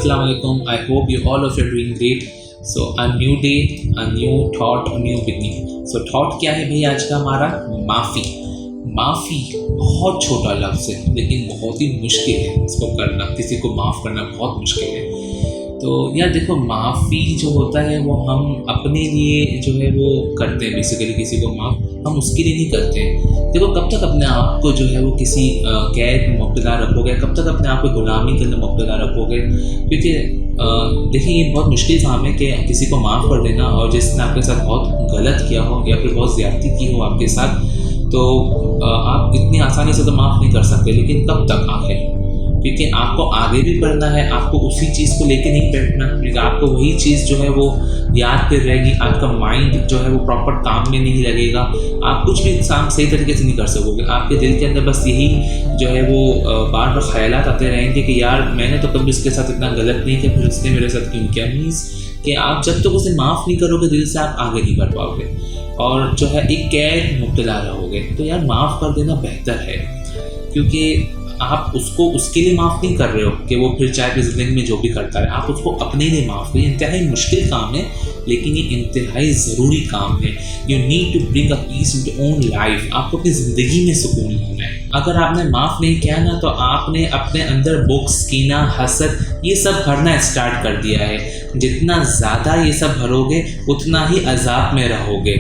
Assalamu alaikum. I hope you all of you are doing great. So a new day, a new thought, a new beginning. So thought क्या है भाई आज का हमारा? माफ़ी। माफ़ी बहुत छोटा लफ्ज़ है लेकिन बहुत ही मुश्किल है इसको करना, किसी को माफ़ करना बहुत मुश्किल है। तो यार देखो, माफ़ी जो होता है वो हम अपने लिए जो है वो करते हैं, बेसिकली किसी को माफ़ हम उसके लिए नहीं करते हैं। देखो, कब तक अपने आप को जो है वो किसी कैद में मुब्तला रखोगे, कब तक अपने आप को गुलामी के अंदर मुब्तला रखोगे? क्योंकि देखिए, ये बहुत मुश्किल काम है कि किसी को माफ़ कर देना, और जिसने आपके साथ बहुत गलत किया हो या फिर बहुत ज़्यादती की हो आपके साथ, तो आप इतनी आसानी से तो माफ़ नहीं कर सकते। लेकिन कब तक आखिर? क्योंकि आपको आगे भी बढ़ना है, आपको उसी चीज़ को लेके नहीं बैठना, क्योंकि आपको वही चीज़ जो है वो याद कर रहेगी, आपका माइंड जो है वो प्रॉपर काम में नहीं लगेगा, आप कुछ भी काम सही तरीके से नहीं कर सकोगे। आपके दिल के अंदर बस यही जो है वो बार बार ख्यालात आते रहेंगे कि यार मैंने तो कभी उसके साथ इतना गलत नहीं किया, फिर उसने मेरे साथ क्यों किया। मीन्स कि आप जब तक उसे माफ़ नहीं करोगे दिल से, आप आगे नहीं बढ़ पाओगे और जो है एक कैद मुब्तला रहोगे। तो यार माफ़ कर देना बेहतर है, क्योंकि आप उसको उसके लिए माफ़ नहीं कर रहे हो कि वो फिर चाहे अपनी ज़िंदगी में जो भी करता है, आप उसको अपने लिए माफ़ करिए। इंतहाई मुश्किल काम है लेकिन ये इंतहाई ज़रूरी काम है। You need to bring a peace in your own life. आपको अपनी ज़िंदगी में सुकून लाना है। अगर आपने माफ़ नहीं किया ना, तो आपने अपने अंदर बुक्स, कीना, हसद ये सब भरना स्टार्ट कर दिया है। जितना ज़्यादा ये सब भरोगे उतना ही अजाब में रहोगे।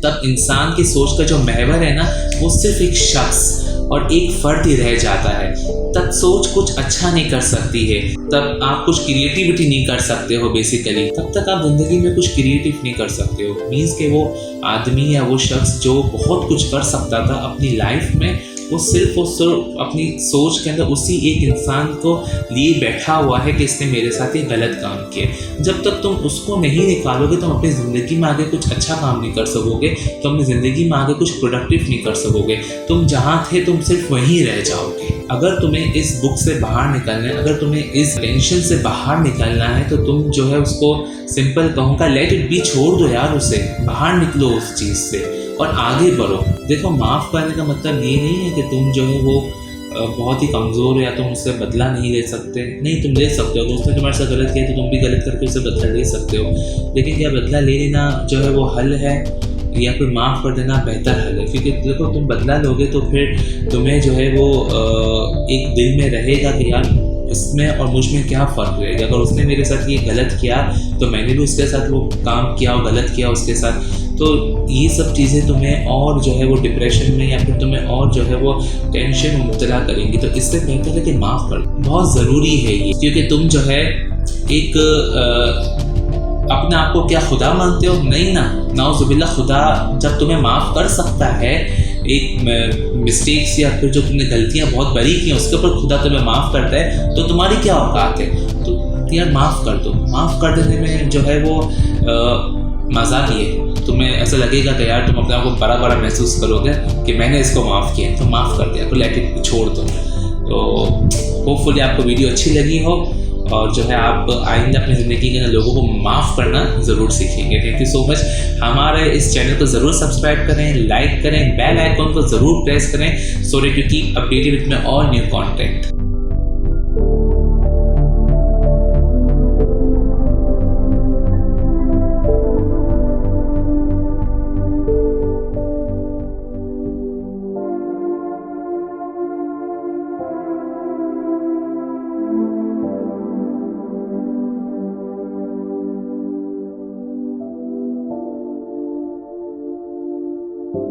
तब इंसान की सोच का जो महवर है ना, वो सिर्फ एक शख्स और एक फ़र्द ही रह जाता है। तब सोच कुछ अच्छा नहीं कर सकती है, तब आप कुछ क्रिएटिविटी नहीं कर सकते हो बेसिकली। तब तक आप ज़िंदगी में कुछ क्रिएटिव नहीं कर सकते हो। मीन्स कि वो आदमी या वो शख्स जो बहुत कुछ कर सकता था अपनी लाइफ में, वो सिर्फ और सिर्फ अपनी सोच के अंदर उसी एक इंसान को लिए बैठा हुआ है कि इसने मेरे साथ ये गलत काम किया। जब तक तुम उसको नहीं निकालोगे, तुम अपनी ज़िंदगी में आगे कुछ अच्छा काम नहीं कर सकोगे, तुम अपनी ज़िंदगी में आगे कुछ प्रोडक्टिव नहीं कर सकोगे। तुम जहाँ थे तुम सिर्फ वहीं रह जाओगे। अगर तुम्हें इस बुक से बाहर निकलना है, अगर तुम्हें इस टेंशन से बाहर निकलना है, तो तुम जो है उसको सिंपल कहूँगा, लेट इट बी, छोड़ दो यार उसे, बाहर निकलो उस चीज़ से और आगे बढ़ो। देखो, माफ़ करने का मतलब ये नहीं है कि तुम जो है वो बहुत ही कमज़ोर हो या तुम उससे बदला नहीं ले सकते। नहीं, तुम ले सकते हो। अगर उसने तुम्हारे साथ गलत किया तो तुम भी गलत करके उससे बदला ले सकते हो। लेकिन क्या बदला ले लेना जो है वो हल है, या फिर माफ़ कर देना बेहतर हल है? क्योंकि देखो, तुम बदला लोगे तो फिर तुम्हें जो है वो एक दिल में रहेगा कि यार इसमें और मुझ में क्या फ़र्क रहेगा। अगर उसने मेरे साथ ये गलत किया तो मैंने भी उसके साथ वो काम किया और गलत किया उसके साथ। तो ये सब चीज़ें तुम्हें और जो है वो डिप्रेशन में या फिर तुम्हें और जो है वो टेंशन में मुब्तला करेंगी। तो इससे बेहतर है कि माफ़ कर, बहुत ज़रूरी है ये। क्योंकि तुम जो है एक अपने आप को क्या खुदा मानते हो? नहीं ना, नाउज़ुबिल्लाह। खुदा जब तुम्हें माफ़ कर सकता है एक मिस्टेक्स या फिर जो तुमने गलतियाँ बहुत बड़ी की हैं उसके ऊपर खुदा तुम्हें माफ़ करता है, तो तुम्हारी क्या औकात है? तो यार माफ़ कर दो। माफ़ कर देने में जो है वो मज़ा भी है। तुम्हें ऐसा लगेगा कि यार तुम अपने आप को बड़ा बड़ा महसूस करोगे कि मैंने इसको माफ़ किया, तो माफ़ कर दिया, तो लेट इट, छोड़ दो। तो होपफुली आपको वीडियो अच्छी लगी हो और जो है आप आइंदा अपनी ज़िंदगी के लोगों को माफ़ करना ज़रूर सीखेंगे। Thank you so much. हमारे इस चैनल को ज़रूर सब्सक्राइब करें, लाइक करें, बेल आइकॉन को ज़रूर प्रेस करें, so that you keep updated with my all new content.